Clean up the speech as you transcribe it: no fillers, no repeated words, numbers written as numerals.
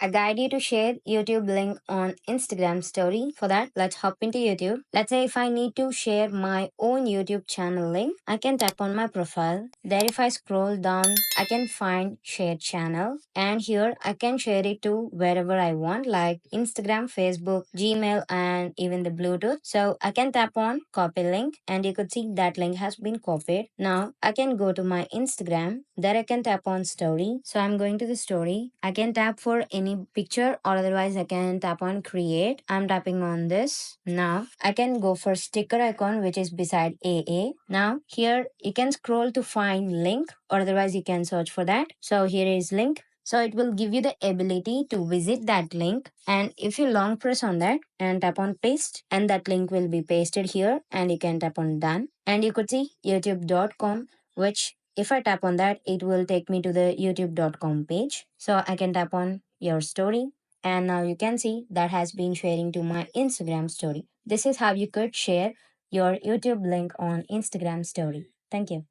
I guide you to share YouTube link on Instagram story. For that, let's hop into YouTube. Let's say if I need to share my own YouTube channel link, I can tap on my profile. There if I scroll down, I can find shared channel, and here I can share it to wherever I want, like Instagram, Facebook, Gmail, and even the Bluetooth. So I can tap on copy link, and you could see that link has been copied. Now I can go to my Instagram. There I can tap on story. So I'm going to the story. I can tap for any picture, or otherwise I can tap on create. I'm tapping on this. Now I can go for sticker icon, which is beside AA. Now here you can scroll to find link, or otherwise you can search for that. So here is link. So it will give you the ability to visit that link, and if you long press on that and tap on paste, and that link will be pasted here, and you can tap on done, and you could see youtube.com, which if I tap on that, it will take me to the youtube.com page. So I can tap on your story, and now you can see that has been sharing to my Instagram story. This is how you could share your YouTube link on Instagram story. Thank you.